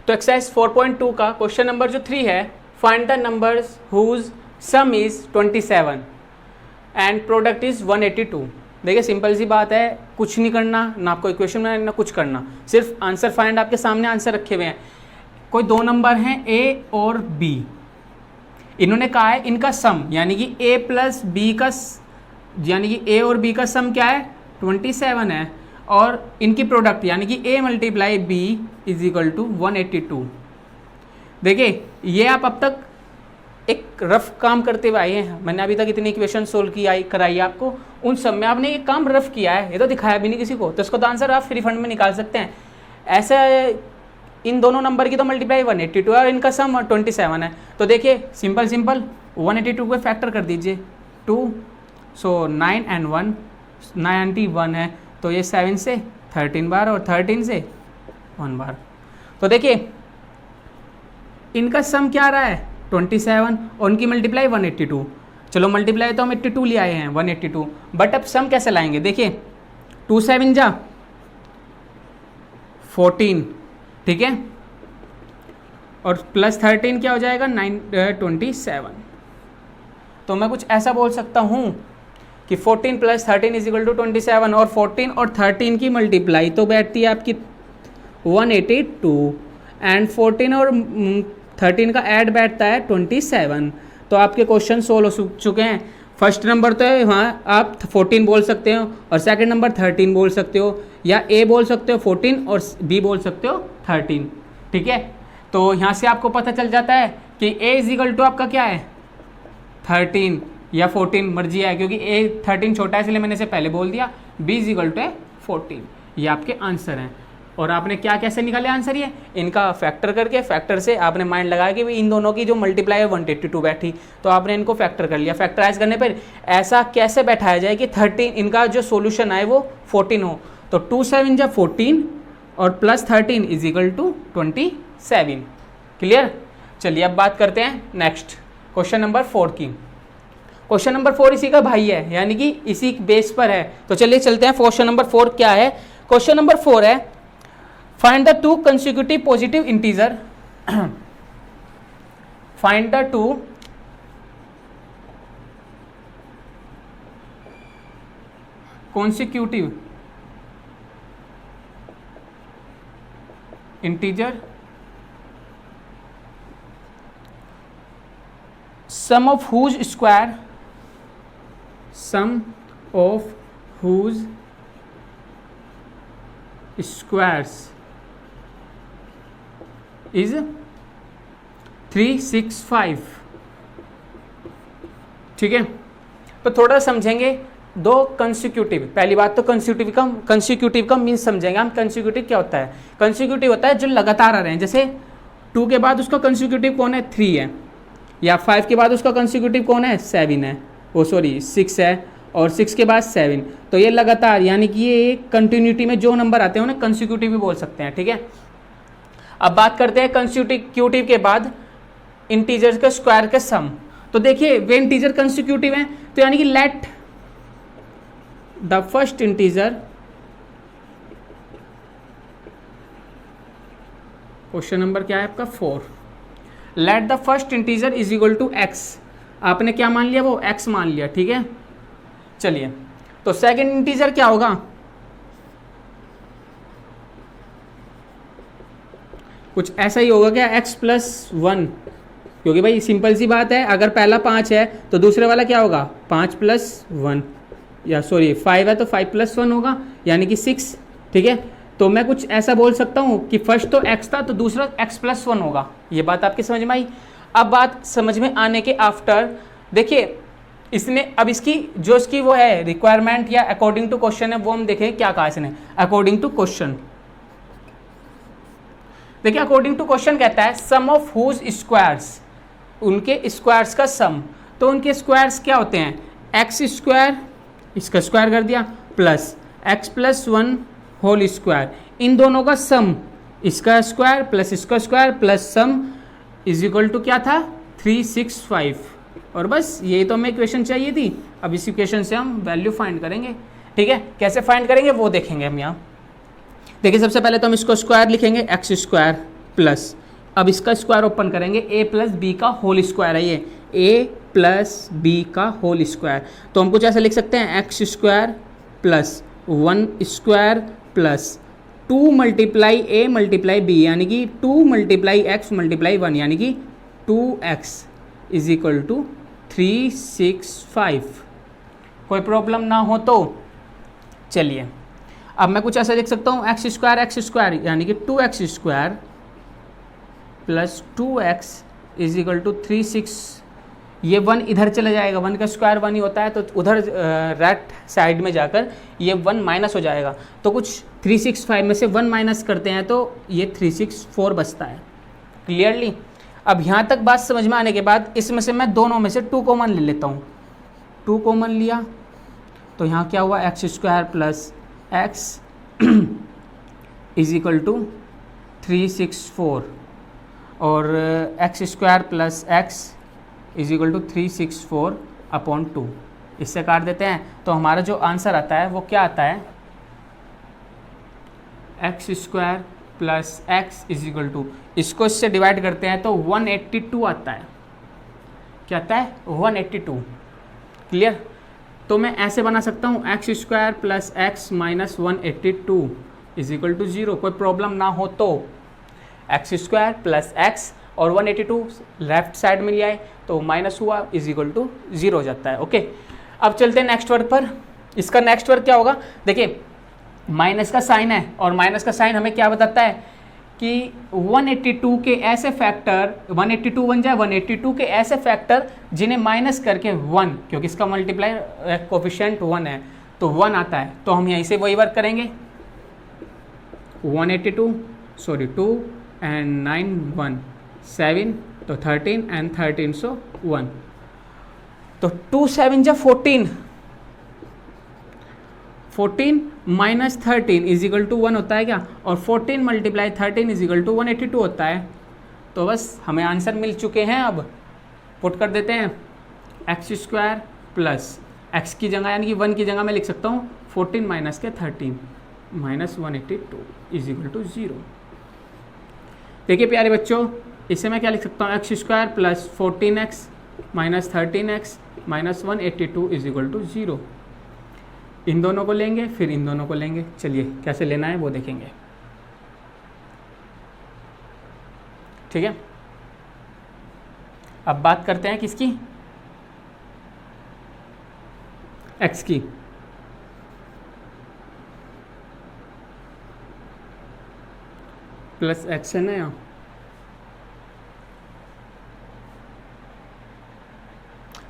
तो एक्सरसाइज 4.2 का question number जो 3 है, find the numbers whose sum is 27 and product is 182। देखिए सिंपल सी बात है, कुछ नहीं करना, ना आपको इक्वेशन बनाना ना कुछ करना, सिर्फ आंसर फाइंड, आपके सामने आंसर रखे हुए हैं। कोई दो नंबर हैं ए और बी, इन्होंने कहा है इनका सम यानी कि ए प्लस बी का यानी कि ए और बी का सम क्या है 27 है, और इनकी प्रोडक्ट यानी कि A multiply B is equal to 182। देखिए ये आप अब तक एक रफ काम करते हुए आए हैं, मैंने अभी तक इतनी इक्वेशन सोल्व कराई आपको, उन सब में आपने ये काम रफ किया है, ये तो दिखाया भी नहीं किसी को, तो इसको तो आंसर आप फ्री फंड में निकाल सकते हैं। ऐसा इन दोनों नंबर की तो मल्टीप्लाई 182 है और इनका सम 27 है, तो देखिए सिंपल 182 को फैक्टर कर दीजिए 2, सो 9 and 1 91 है, तो ये 7 से 13 बार और 13 से 1 बार, तो देखिए इनका सम क्या आ रहा है 27 और उनकी मल्टीप्लाई 182। चलो मल्टीप्लाई तो हम 82 ले आए हैं 182, बट अब सम कैसे लाएंगे, देखिए 2 7 जा 14, ठीक है, और प्लस 13 क्या हो जाएगा 27। तो मैं कुछ ऐसा बोल सकता हूँ कि 14 प्लस 13 इज इक्वल टू 27, और 14 और 13 की मल्टीप्लाई तो बैठती है आपकी 182 एंड 14 और 13 का ऐड बैठता है 27। तो आपके क्वेश्चन सोल्व हो चुके हैं। फर्स्ट नंबर तो है वहाँ आप 14 बोल सकते हो और सेकंड नंबर 13 बोल सकते हो, या ए बोल सकते हो 14 और बी बोल सकते हो 13, ठीक है। तो यहाँ से आपको पता चल जाता है कि ए इज इक्वल टू आपका क्या है 13 या 14 मर्जी है, क्योंकि ए 13 छोटा है इसलिए मैंने इसे पहले बोल दिया, बी इज इक्वल टू है 14। ये आपके आंसर हैं। और आपने क्या कैसे निकाले आंसर, ये इनका फैक्टर करके, फैक्टर से आपने माइंड लगाया कि इन दोनों की जो मल्टीप्लाई है 182 बैठी, तो आपने इनको फैक्टर कर लिया। फैक्टराइज करने पर ऐसा कैसे बैठाया जाए कि 13 इनका जो सोल्यूशन आए वो 14 हो, तो 2 7 जा 14 और plus 13 is equal to 27। Clear. चलिए अब बात करते हैं नेक्स्ट क्वेश्चन नंबर 4 की। क्वेश्चन नंबर 4 इसी का भाई है, यानी कि इसी बेस पर है। तो चलिए चलते हैं क्वेश्चन नंबर 4 क्या है। क्वेश्चन नंबर 4 है find the two consecutive positive integer find the two consecutive integer sum of whose squares is 365। ठीक है, तो थोड़ा समझेंगे दो कंसिक्यूटिव। पहली बात तो कंसिक्यूटिव का मीन्स समझेंगे हम। कंसिक्यूटिव क्या होता है, कंसिक्यूटिव होता है जो लगातार आ रहे हैं, जैसे 2 के बाद उसका कंसिक्यूटिव कौन है 3 है, या 5 के बाद उसका कंसिक्यूटिव कौन है 7 है, 6 है, और 6 के बाद 7, तो ये लगातार यानी कि ये कंटिन्यूटी में जो नंबर आते हैं उन्हें कंसिक्यूटिव भी बोल सकते हैं। ठीक है, अब बात करते हैं कंसिक्यूटिव के बाद इंटीजर्स के स्क्वायर के सम। तो देखिए वे इंटीजर कंसिक्यूटिव हैं, तो यानी कि let the first integer, question number क्या है आपका 4, let the first integer is equal to x. आपने क्या मान लिया, वो एक्स मान लिया। ठीक है, चलिए तो सेकंड इंटीजर क्या होगा, कुछ ऐसा ही होगा क्या x प्लस 1, क्योंकि भाई सिंपल सी बात है, अगर पहला 5 है तो दूसरे वाला क्या होगा 5 प्लस 1, या सॉरी 5 है तो 5 प्लस 1 होगा यानी कि 6। ठीक है, तो मैं कुछ ऐसा बोल सकता हूँ कि फर्स्ट तो x था तो दूसरा x प्लस 1 होगा। ये बात आपकी समझ में आई। अब बात समझ में आने के आफ्टर देखिए इसने अब इसकी जो इसकी वो है रिक्वायरमेंट या अकॉर्डिंग टू क्वेश्चन है वो हम देखें क्या कहा इसने। अकॉर्डिंग टू क्वेश्चन देखिए, अकॉर्डिंग टू क्वेश्चन कहता है सम ऑफ हुज स्क्वायर्स, उनके स्क्वायर्स का सम। तो उनके स्क्वायर्स क्या होते हैं, एक्स स्क्वायर, इसका स्क्वायर कर दिया, plus X plus 1 whole square, इन दोनों का सम, इसका स्क्वायर प्लस इसका square plus sum is equal to क्या था 365। और बस यही तो हमें इक्वेशन चाहिए थी। अब इस इक्वेशन से हम वैल्यू फाइंड करेंगे। ठीक है, कैसे फाइंड करेंगे वो देखेंगे हम यहाँ। देखिए सबसे पहले तो हम इसको स्क्वायर लिखेंगे, एक्स स्क्वायर प्लस, अब इसका स्क्वायर ओपन करेंगे, ए प्लस बी का होल स्क्वायर है ये, ए प्लस बी का होल स्क्वायर। तो हम कुछ ऐसे लिख सकते हैं, x square plus 1 square plus 2 multiply A multiply B, यानी कि 2 मल्टीप्लाई एक्स मल्टीप्लाई 1, यानी कि 2x इज इक्वल टू 365। कोई प्रॉब्लम ना हो तो चलिए अब मैं कुछ ऐसा लिख सकता हूँ, एक्स स्क्वायर यानी कि 2x square plus 2x is equal to 36। ये 1 इधर चला जाएगा, 1 का स्क्वायर 1 ही होता है, तो उधर राइट साइड में जाकर ये 1 माइनस हो जाएगा। तो कुछ 365 में से 1 माइनस करते हैं तो ये 364 बचता है। क्लियरली अब यहाँ तक बात समझ में आने के बाद इसमें से मैं दोनों में से 2 कॉमन ले लेता हूँ। 2 कॉमन लिया तो यहाँ क्या हुआ, x square plus x is equal to 364 और x square plus x is equal to 364 upon 2। इससे काट देते हैं तो हमारा जो आंसर आता है वो क्या आता है, x square plus x is equal to, इसको इससे डिवाइड करते हैं तो 182 आता है। क्या आता है, 182। क्लियर। तो मैं ऐसे बना सकता हूँ, x square plus x minus 182 is equal to 0। कोई प्रॉब्लम ना हो तो एक्स स्क्वायर प्लस एक्स और 182 लेफ्ट साइड में ले आए तो माइनस हुआ इज इक्वल टू 0 हो जाता है। ओके अब चलते हैं नेक्स्ट वर्ड पर। इसका नेक्स्ट वर्ड क्या होगा, देखिए माइनस का साइन है और माइनस का साइन हमें क्या बताता है कि 182 के ऐसे फैक्टर, 182 बन जाए 182 के ऐसे फैक्टर जिन्हें माइनस करके 1, क्योंकि इसका मल्टीप्लाई कोफिशिएंट 1 है तो 1 आता है। तो हम यहीं से वही वर्क करेंगे, 2 एंड 9 1 7 तो 13 एंड 13 सो 1। तो 2 7 जा 14 माइनस 13 इज इक्वल टू 1 होता है क्या, और 14 मल्टीप्लाई 13 इज इक्वल टू 182 होता है। तो बस हमें आंसर मिल चुके हैं। अब पुट कर देते हैं, एक्स स्क्वायर प्लस एक्स की जगह यानी कि 1 की जगह मैं लिख सकता हूँ 14 माइनस के 13 माइनस 182 इज इक्वल टू 0। देखिए प्यारे बच्चों, इसे मैं क्या लिख सकता हूँ, x square plus 14x minus 13x minus 182 is equal to 0। इन दोनों को लेंगे फिर इन दोनों को लेंगे, चलिए कैसे लेना है वो देखेंगे। ठीक है, अब बात करते हैं किसकी, x की। प्लस x है ना यहाँ,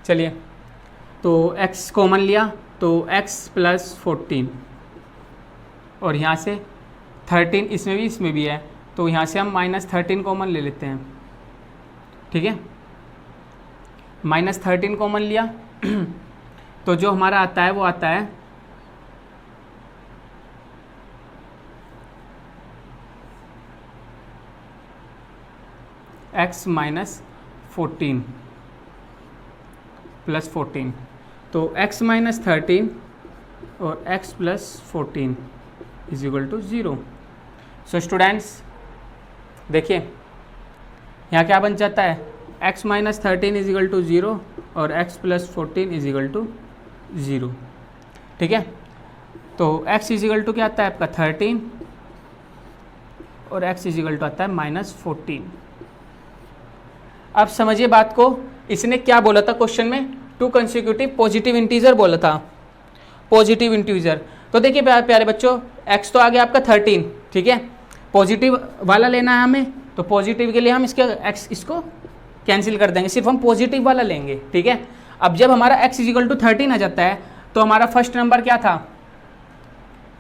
चलिए तो x कॉमन लिया तो x प्लस 14 और यहाँ से 13 इसमें भी है तो यहाँ से हम माइनस 13 कॉमन ले लेते हैं। ठीक है, माइनस 13 कॉमन लिया तो जो हमारा आता है वो आता है x माइनस 14 प्लस 14, तो x माइनस 13 और x plus 14 is equal to 0। So students देखिए यहाँ क्या बन जाता है, x minus 13 is equal to 0 और x plus 14 is equal to 0। ठीक है, तो x इज इक्वल टू क्या आता है आपका 13 और x इज इक्वल टू आता है माइनस 14। अब समझिए बात को, इसने क्या बोला था क्वेश्चन में, 2 कंसेक्यूटिव पॉजिटिव इंटीजर बोला था, पॉजिटिव इंटीजर। तो देखिए प्यारे बच्चों, x तो आ गया आपका 13, ठीक है, पॉजिटिव वाला लेना है हमें, तो पॉजिटिव के लिए हम इसको कैंसिल कर देंगे, सिर्फ हम पॉजिटिव वाला लेंगे। ठीक है, अब जब हमारा x इजिकल टू 13 आ जाता है तो हमारा फर्स्ट नंबर क्या था,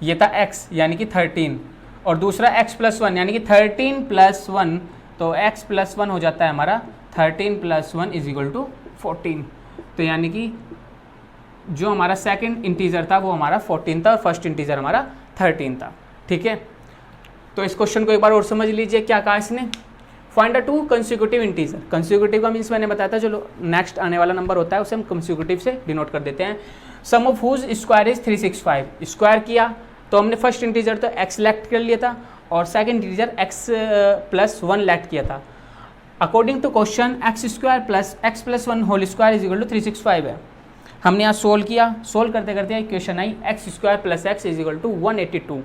ये था x यानी कि 13 और दूसरा x प्लस 1 यानी कि 13 प्लस 1, तो x प्लस 1 हो जाता है हमारा 13 प्लस 1 इज इक्वल टू 14। तो यानी कि जो हमारा सेकंड इंटीजर था वो हमारा 14 था और फर्स्ट इंटीजर हमारा 13 था। ठीक है, तो इस क्वेश्चन को एक बार और समझ लीजिए, क्या कहा इसने, find the 2 consecutive integer. Consecutive का मीन्स मैंने बताया था, चलो नेक्स्ट आने वाला नंबर होता है उसे हम कंसेक्यूटिव से डिनोट कर देते हैं। Sum of whose square is 365, square किया तो हमने फर्स्ट इंटीजर तो x लेफ्ट कर लिया था और second integer x plus 1 left किया था। According to question X square plus X plus 1 whole square is equal to 365 है। हमने यहाँ सोल्व किया, सोल्व करते करते इक्वेशन आई X square plus x is equal to 182।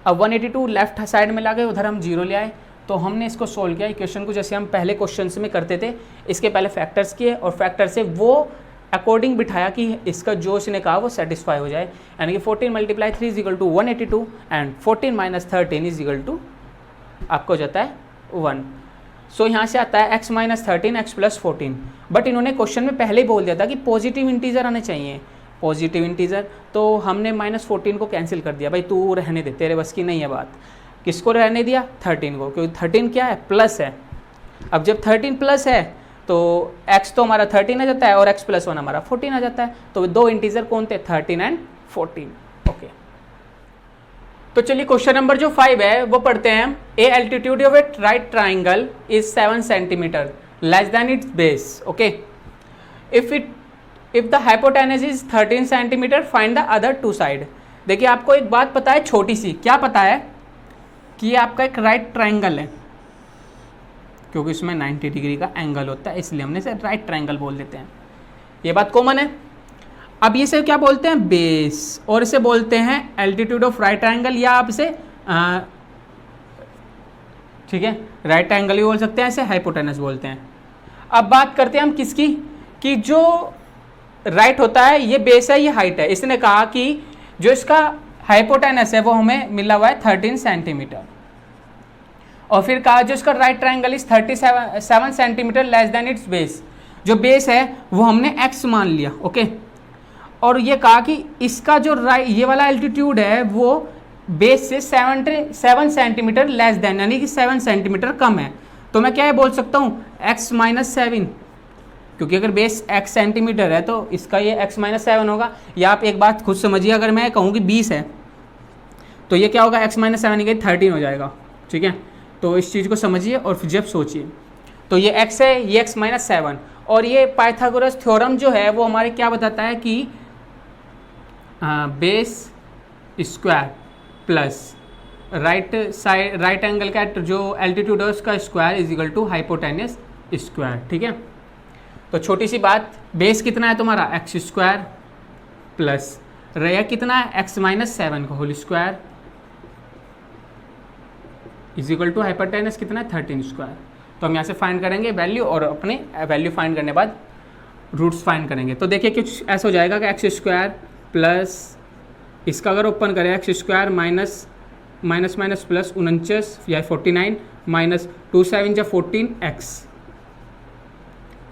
अब 182 लेफ्ट साइड में लाके उधर हम 0 ले आए, तो हमने इसको सोल्व किया इक्वेशन को जैसे हम पहले क्वेश्चन में करते थे। इसके पहले फैक्टर्स किए और फैक्टर से वो अकॉर्डिंग बिठाया कि इसका जो इसने कहा वो सेटिस्फाई हो जाए, यानी कि 14 multiply 3 is equal to 182 and 14 minus 13 is equal to आपको हो जाता है 1। सो यहाँ से आता है x minus 13 x plus 14, but इन्होंने क्वेश्चन में पहले ही बोल दिया था कि पॉजिटिव इंटीजर आने चाहिए, पॉजिटिव इंटीजर, तो हमने माइनस 14 को कैंसिल कर दिया, भाई तू रहने दे, तेरे बस की नहीं है बात। किसको रहने दिया? 13 को, क्योंकि 13 क्या है? प्लस है। अब जब 13 प्लस है तो x तो हमारा 13 आ जाता है और x प्लस 1 हमारा 14 आ जाता है, तो दो इंटीजर कौन थे? 13 एंड 14। ओके, तो चलिए क्वेश्चन नंबर जो 5 है वो पढ़ते हैं। A altitude of a right triangle is 7 centimetre less than its base. Okay, if the hypotenuse is 13 centimetre find the other two side. देखिए आपको एक बात पता है छोटी सी, क्या पता है कि ये आपका एक राइट ट्राइंगल है, क्योंकि इसमें 90 डिग्री का एंगल होता है, इसलिए हमने इसे राइट ट्राइंगल बोल देते हैं, ये बात कॉमन है। अब ये से क्या बोलते हैं? बेस, और इसे बोलते हैं एल्टीट्यूड ऑफ राइट एंगल, या आप इसे ठीक है राइट एंगल भी बोल सकते हैं, इसे हाइपोटेनस बोलते हैं। अब बात करते हैं हम किसकी, कि जो राइट होता है ये बेस है, ये हाइट है। इसने कहा कि जो इसका हाइपोटेनस है वो हमें मिला हुआ है 13 सेंटीमीटर, और फिर कहा जो इसका right triangle is 37 centimetre less than its base, जो बेस है वो हमने x मान लिया। ओके, और ये कहा कि इसका जो ये वाला एल्टीट्यूड है वो बेस से 7 सेंटीमीटर लेस देन, यानी कि 7 सेंटीमीटर कम है। तो मैं क्या ये बोल सकता हूँ? x माइनस 7, क्योंकि अगर बेस x सेंटीमीटर है तो इसका ये x माइनस 7 होगा। या आप एक बात खुद समझिए, अगर मैं कहूँ कि 20 है तो ये क्या होगा? x माइनस 7 के 13 हो जाएगा। ठीक है, तो इस चीज़ को समझिए और फिर जब सोचिए। तो ये x है, ये x माइनस 7, और ये पाइथागोरस थ्योरम जो है वो हमारे क्या बताता है कि base square plus right angle का जो एल्टीट्यूड है उसका square is equal to hypotenuse square. ठीक है, तो छोटी सी बात, बेस कितना है तुम्हारा? एक्स स्क्वायर प्लस रेया कितना है? एक्स माइनस 7 का whole square is equal to hypotenuse कितना है? 13 स्क्वायर। तो हम यहाँ से फाइंड करेंगे वैल्यू, और अपने वैल्यू फाइंड करने बाद रूट्स फाइंड करेंगे। तो देखिए कुछ ऐसा हो जाएगा कि एक्स स्क्वायर प्लस इसका अगर ओपन करें x square minus minus minus plus 49 या 49 माइनस 2 7 या 14 एक्स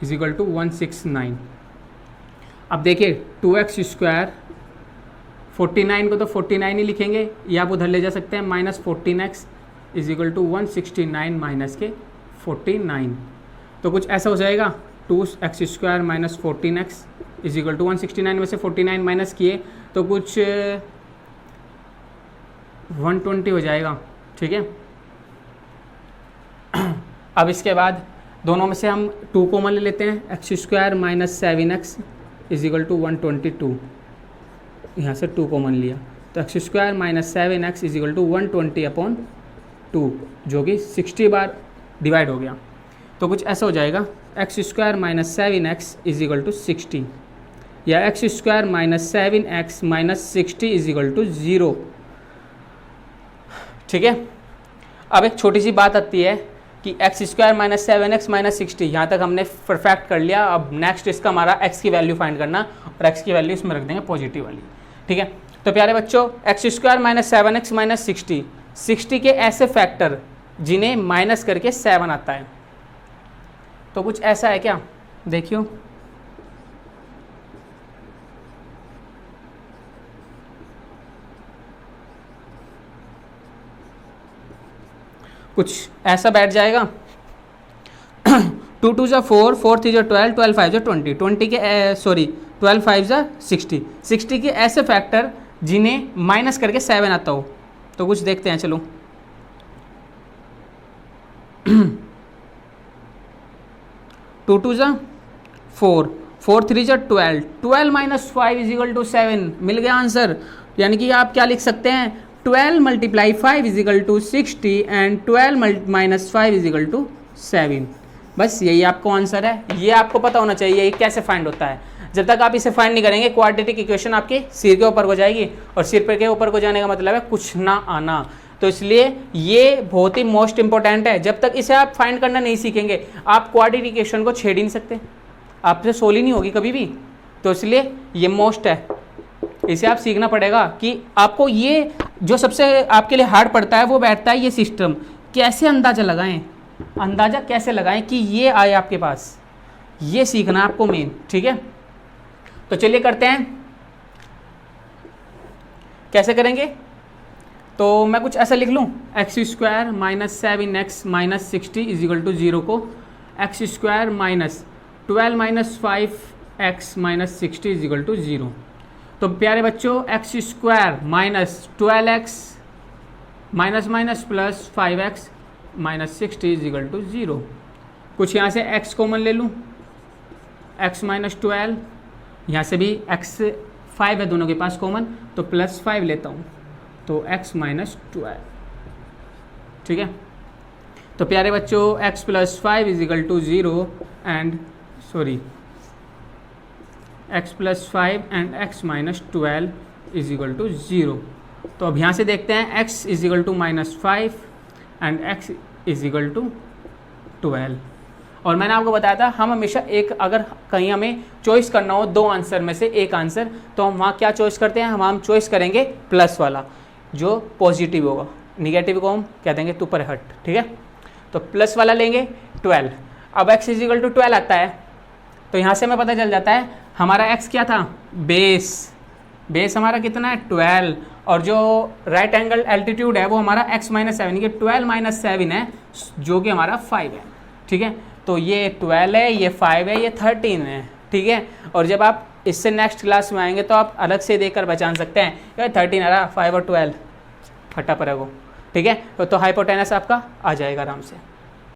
इज इक्वल टू 169। अब देखिए 2x स्क्वायर 49 को तो 49 ही लिखेंगे, या आप उधर ले जा सकते हैं minus 14x is equal to 169 minus के 49। तो कुछ ऐसा हो जाएगा 2x square minus 14x is equal to 169 में से 49 माइनस किए तो कुछ 120 हो जाएगा। ठीक है, अब इसके बाद दोनों में से हम 2 कॉमन ले लेते हैं, x square minus 7x is equal to 122, यहाँ से 2 कॉमन लिया तो x square minus 7x is equal to 120/2, जो कि 60 बार डिवाइड हो गया। तो कुछ ऐसा हो जाएगा x square minus 7x is equal to 60, या x square minus 7x minus 60 is equal to 0। ठीक है, अब एक छोटी सी बात आती है कि x square minus 7x minus 60, यहाँ तक हमने परफेक्ट कर लिया। अब नेक्स्ट इसका हमारा x की वैल्यू फाइंड करना, और x की वैल्यू इसमें रख देंगे पॉजिटिव वाली। ठीक है, तो प्यारे बच्चों x square minus 7x minus 60 के ऐसे फैक्टर जिन्हें माइनस करके 7 आता है। तो कुछ ऐसा है क्या? देखियो कुछ ऐसा बैठ जाएगा 2 2 जा 4, 4 3 जा 12, 12 5 जा 20, 20 के 12 5 जा 60, 60 के ऐसे फैक्टर जिन्हें माइनस करके 7 आता हो। तो कुछ देखते हैं, चलो 2 2 जा 4 4 3 जा 12, 12 माइनस 5 इज इक्वल टू 7, मिल गया आंसर। यानी कि आप क्या लिख सकते हैं, 12 multiply 5 is equal to 60 and 12 minus 5 is equal to 7। बस यही आपको आंसर है। ये आपको पता होना चाहिए ये कैसे फाइंड होता है। जब तक आप इसे फाइंड नहीं करेंगे क्वाड्रेटिक इक्वेशन आपके सिर के ऊपर हो जाएगी, और सिर पे के ऊपर को जाने का मतलब है कुछ ना आना। तो इसलिए ये बहुत ही मोस्ट इंपॉर्टेंट है। जब तक इसे आप फाइंड करना नहीं सीखेंगे आप क्वाड्रेटिक इक्वेशन को छेड़ ही नहीं सकते, आपसे सोल्व ही नहीं होगी कभी भी। तो इसलिए ये मोस्ट है, इसे आप सीखना पड़ेगा कि आपको ये जो सबसे आपके लिए हार्ड पड़ता है वो बैठता है ये सिस्टम, कैसे अंदाज़ा लगाएं, अंदाज़ा कैसे लगाएं कि ये आए आपके पास, ये सीखना आपको मेन। ठीक है, तो चलिए करते हैं, कैसे करेंगे। तो मैं कुछ ऐसा लिख लूँ, x square minus 7x minus 60 is equal to 0 को x square minus 12 minus 5x minus 60 is equal to 0। तो प्यारे बच्चों x square minus 12x minus minus plus 5x minus 60 is equal to 0। कुछ यहाँ से x कॉमन ले लूँ, x minus 12, यहाँ से भी x 5 है दोनों के पास कॉमन, तो प्लस 5 लेता हूँ, तो x माइनस 12। ठीक है, तो प्यारे बच्चों x plus 5 is equal to 0 and x plus 5 and x minus 12 is equal to 0। तो अब यहाँ से देखते हैं x is equal to minus 5 and x is equal to 12। और मैंने आपको बताया था हम हमेशा एक, अगर कहीं हमें चॉइस करना हो दो आंसर में से एक आंसर, तो हम वहाँ क्या चॉइस करते हैं, हम चॉइस करेंगे प्लस वाला जो पॉजिटिव होगा, निगेटिव को हम कह देंगे तू पर हट। ठीक है, तो प्लस वाला लेंगे 12। अब x इज इक्वल टू 12 आता है, तो यहाँ से हमें पता चल जाता है हमारा x क्या था, बेस हमारा कितना है 12, और जो राइट एंगल एल्टीट्यूड है वो हमारा x माइनस 7, ये 12 माइनस 7 है जो कि हमारा 5 है। ठीक है, तो ये 12 है, ये 5 है, ये 13 है। ठीक है, और जब आप इससे नेक्स्ट क्लास में आएंगे तो आप अलग से देखकर पहचान सकते हैं यार 13 आ रहा, 5 और 12 फटा पड़ेगा। ठीक है, तो हाइपोटेनस आपका आ जाएगा आराम से।